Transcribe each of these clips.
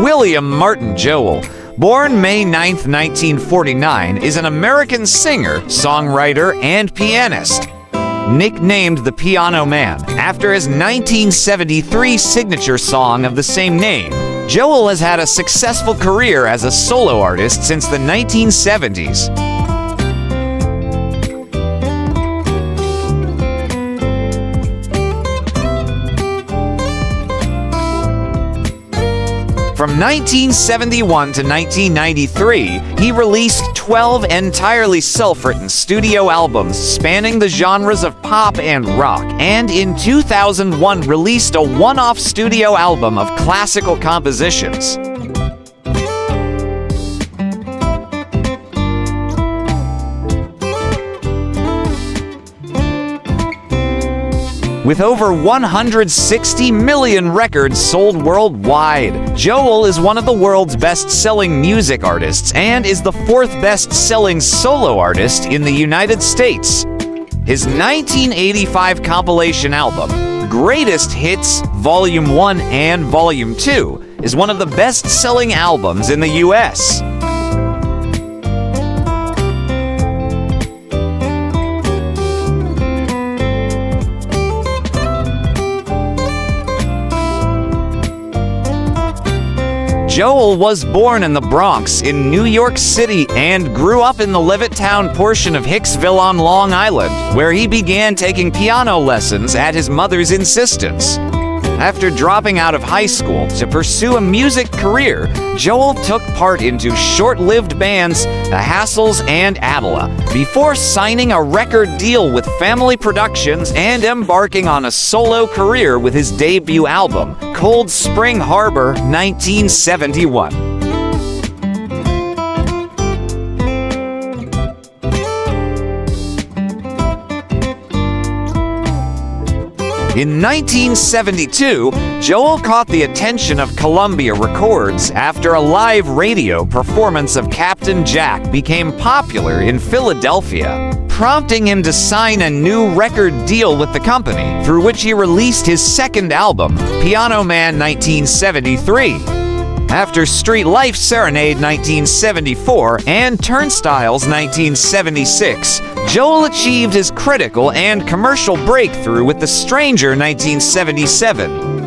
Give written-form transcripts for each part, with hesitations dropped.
William Martin Joel, born May 9, 1949, is an American singer, songwriter, and pianist. Nicknamed the Piano Man after his 1973 signature song of the same name, Joel has had a successful career as a solo artist since the 1970s. From 1971 to 1993, he released 12 entirely self-written studio albums spanning the genres of pop and rock, and in 2001 released a one-off studio album of classical compositions. With over 160 million records sold worldwide, Joel is one of the world's best-selling music artists and is the fourth best-selling solo artist in the United States. His 1985 compilation album, Greatest Hits Volume 1 and Volume 2, is one of the best-selling albums in the U.S. Joel was born in the Bronx in New York City and grew up in the Levittown portion of Hicksville on Long Island, where he began taking piano lessons at his mother's insistence. After dropping out of high school to pursue a music career, Joel took part into short-lived bands, The Hassles and Adela, before signing a record deal with Family Productions and embarking on a solo career with his debut album, Cold Spring Harbor, 1971. In 1972, Joel caught the attention of Columbia Records after a live radio performance of Captain Jack became popular in Philadelphia, prompting him to sign a new record deal with the company, through which he released his second album, Piano Man 1973. After Street Life Serenade 1974 and Turnstiles 1976, Joel achieved his critical and commercial breakthrough with The Stranger 1977.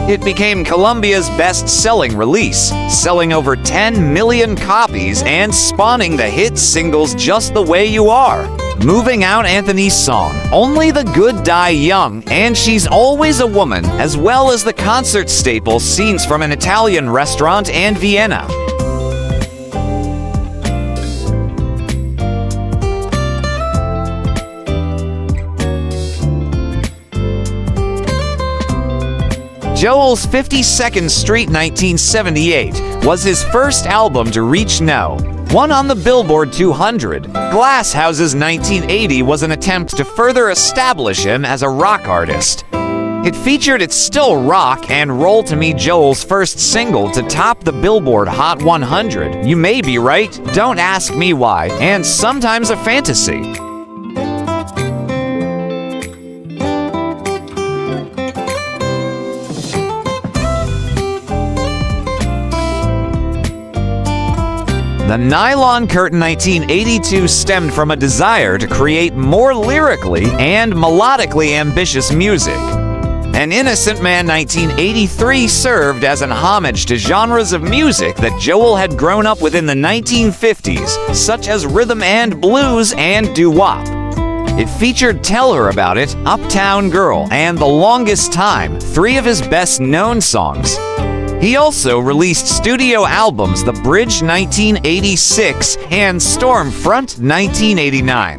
It became Columbia's best-selling release, selling over 10 million copies and spawning the hit singles Just the Way You Are, Moving Out Anthony's Song, Only the Good Die Young, and She's Always a Woman, as well as the concert staple Scenes from an Italian Restaurant and Vienna. Joel's 52nd Street 1978 was his first album to reach #1 on the Billboard 200. Glass Houses 1980 was an attempt to further establish him as a rock artist. It featured It's Still Rock and Roll to Me, Joel's first single to top the Billboard Hot 100. You May Be Right, Don't Ask Me Why, and Sometimes a Fantasy. The Nylon Curtain 1982 stemmed from a desire to create more lyrically and melodically ambitious music. An Innocent Man 1983 served as an homage to genres of music that Joel had grown up with in the 1950s, such as rhythm and blues and doo-wop. It featured Tell Her About It, Uptown Girl, and The Longest Time, three of his best-known songs. He also released studio albums The Bridge 1986 and Stormfront 1989.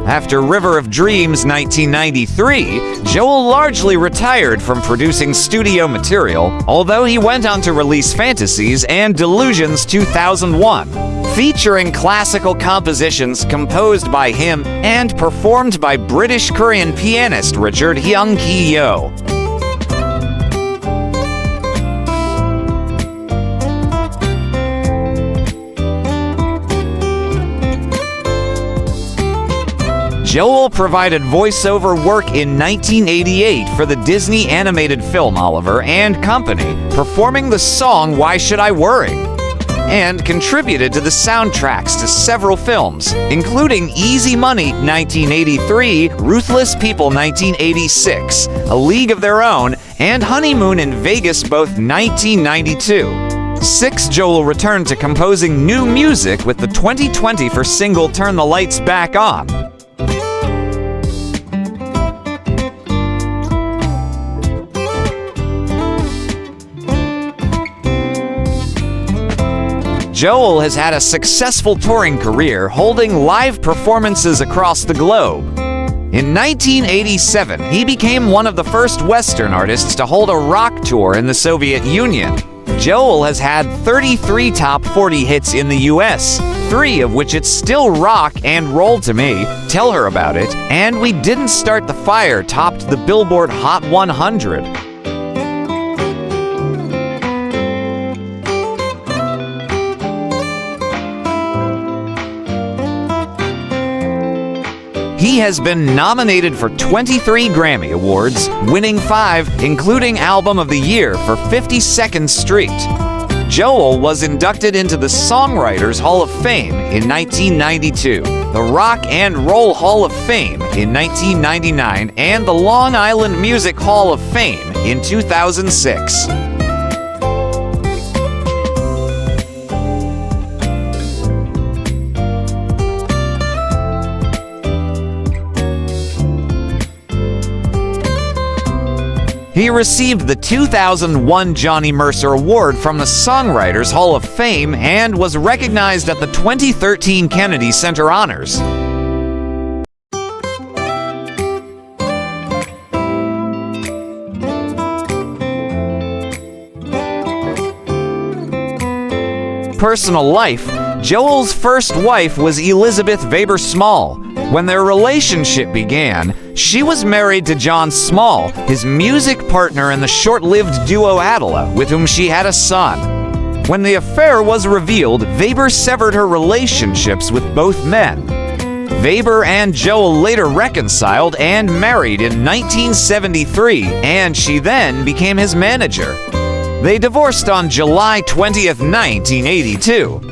After River of Dreams 1993, Joel largely retired from producing studio material, although he went on to release Fantasies and Delusions 2001, featuring classical compositions composed by him and performed by British Korean pianist Richard Hyung-ki-yo. Joel provided voiceover work in 1988 for the Disney animated film Oliver and Company, performing the song Why Should I Worry? And contributed to the soundtracks to several films, including Easy Money 1983, Ruthless People 1986, A League of Their Own, and Honeymoon in Vegas both 1992. Joel returned to composing new music with the 2020 single Turn the Lights Back On. Joel has had a successful touring career, holding live performances across the globe. In 1987, he became one of the first Western artists to hold a rock tour in the Soviet Union. Joel has had 33 top 40 hits in the US, 3 of which it's still rock and Roll to Me, Tell Her About It, and We Didn't Start the Fire topped the Billboard Hot 100. He has been nominated for 23 Grammy Awards, winning 5, including Album of the Year for 52nd Street. Joel was inducted into the Songwriters Hall of Fame in 1992, the Rock and Roll Hall of Fame in 1999, and the Long Island Music Hall of Fame in 2006. He received the 2001 Johnny Mercer Award from the Songwriters Hall of Fame and was recognized at the 2013 Kennedy Center Honors. Personal life: Joel's first wife was Elizabeth Weber Small. When their relationship began, she was married to John Small, his music partner in the short-lived duo Adela, with whom she had a son. When the affair was revealed, Weber severed her relationships with both men. Weber and Joel later reconciled and married in 1973, and she then became his manager. They divorced on July 20th, 1982.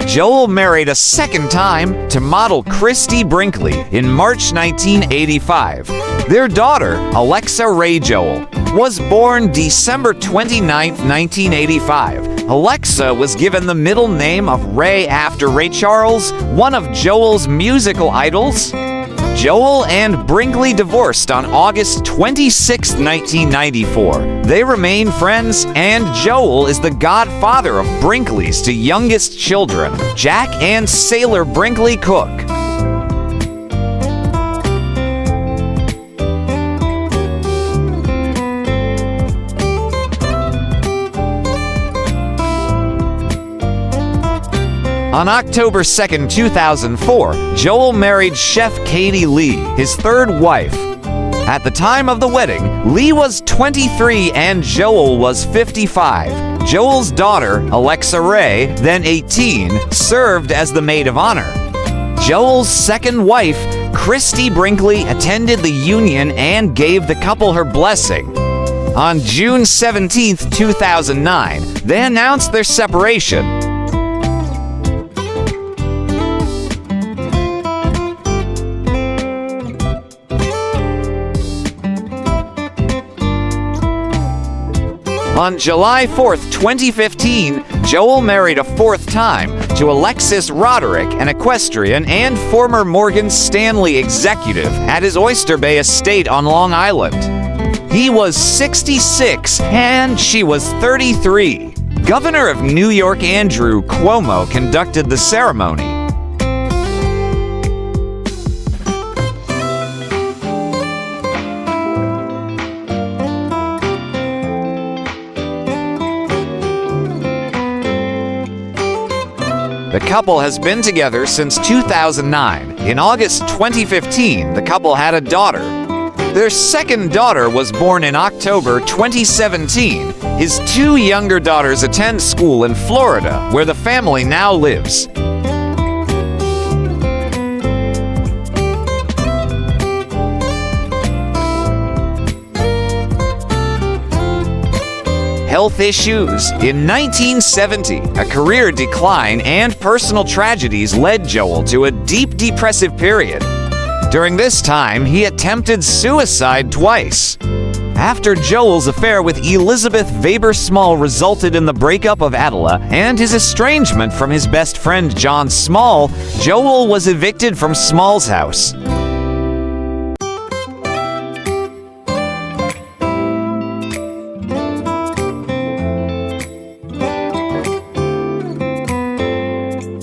Joel married a second time to model Christy Brinkley in March 1985. Their daughter, Alexa Ray Joel, was born December 29, 1985. Alexa was given the middle name of Ray after Ray Charles, one of Joel's musical idols. Joel and Brinkley divorced on August 26, 1994. They remain friends, and Joel is the godfather of Brinkley's two youngest children, Jack and Sailor Brinkley Cook. On October 2, 2004, Joel married Chef Katie Lee, his third wife. At the time of the wedding, Lee was 23 and Joel was 55. Joel's daughter, Alexa Ray, then 18, served as the maid of honor. Joel's second wife, Christy Brinkley, attended the union and gave the couple her blessing. On June 17, 2009, they announced their separation. On July 4, 2015, Joel married a fourth time to Alexis Roderick, an equestrian and former Morgan Stanley executive at his Oyster Bay estate on Long Island. He was 66 and she was 33. Governor of New York Andrew Cuomo conducted the ceremony. The couple has been together since 2009. In August 2015, the couple had a daughter. Their second daughter was born in October 2017. His two younger daughters attend school in Florida, where the family now lives. Health issues. In 1970, a career decline and personal tragedies led Joel to a deep depressive period. During this time, he attempted suicide twice. After Joel's affair with Elizabeth Weber Small resulted in the breakup of Adela and his estrangement from his best friend John Small, Joel was evicted from Small's house.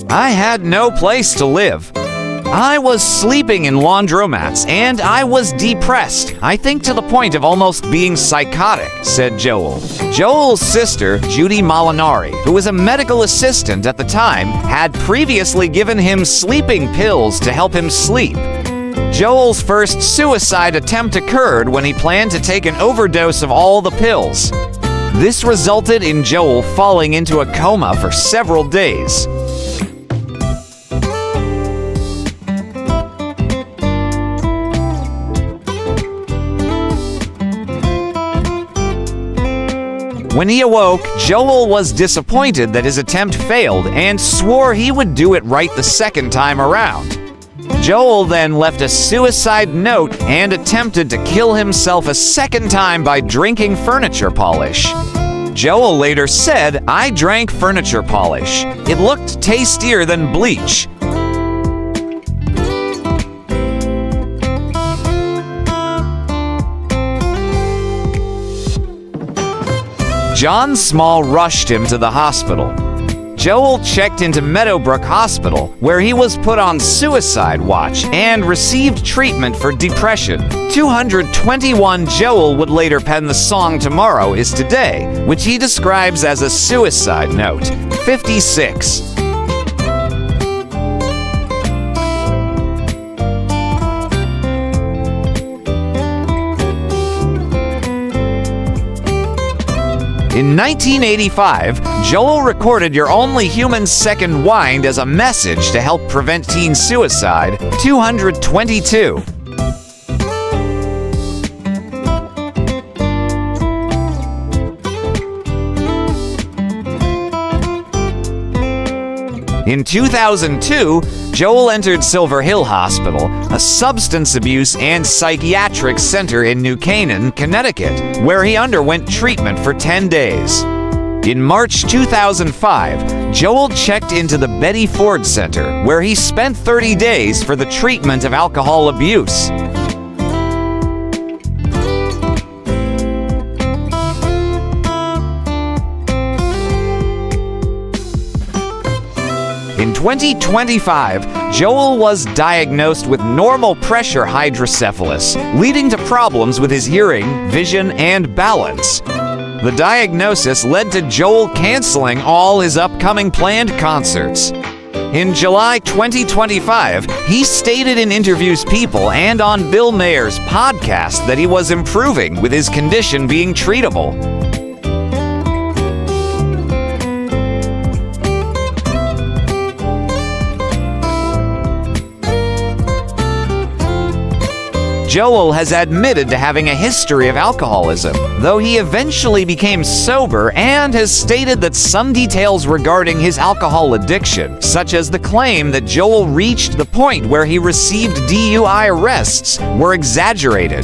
I had no place to live. I was sleeping in laundromats and I was depressed, I think to the point of almost being psychotic, said Joel. Joel's sister, Judy Molinari, who was a medical assistant at the time, had previously given him sleeping pills to help him sleep. Joel's first suicide attempt occurred when he planned to take an overdose of all the pills. This resulted in Joel falling into a coma for several days. When he awoke, Joel was disappointed that his attempt failed and swore he would do it right the second time around. Joel then left a suicide note and attempted to kill himself a second time by drinking furniture polish. Joel later said, "I drank furniture polish. It looked tastier than bleach." John Small rushed him to the hospital. Joel checked into Meadowbrook Hospital, where he was put on suicide watch and received treatment for depression. 221 Joel would later pen the song Tomorrow Is Today, which he describes as a suicide note. 56. In 1985, Joel recorded Your Only Human Second Wind as a message to help prevent teen suicide. 222. In 2002, Joel entered Silver Hill Hospital, a substance abuse and psychiatric center in New Canaan, Connecticut, where he underwent treatment for 10 days. In March 2005, Joel checked into the Betty Ford Center, where he spent 30 days for the treatment of alcohol abuse. In 2025, Joel was diagnosed with normal pressure hydrocephalus, leading to problems with his hearing, vision, and balance. The diagnosis led to Joel canceling all his upcoming planned concerts. In July 2025, he stated in interviews People and on Bill Mayer's podcast that he was improving, with his condition being treatable. Joel has admitted to having a history of alcoholism, though he eventually became sober and has stated that some details regarding his alcohol addiction, such as the claim that Joel reached the point where he received DUI arrests, were exaggerated.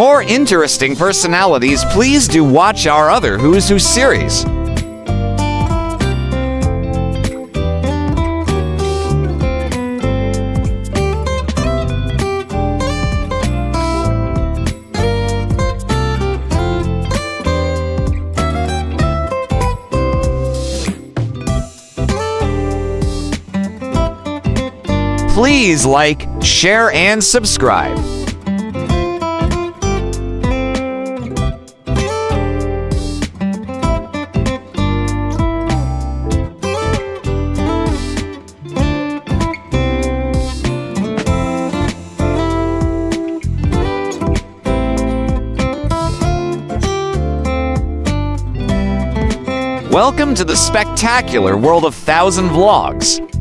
more interesting personalities, please do watch our other Who's Who series. Please like, share, and subscribe. Welcome to the spectacular world of 1,000 vlogs.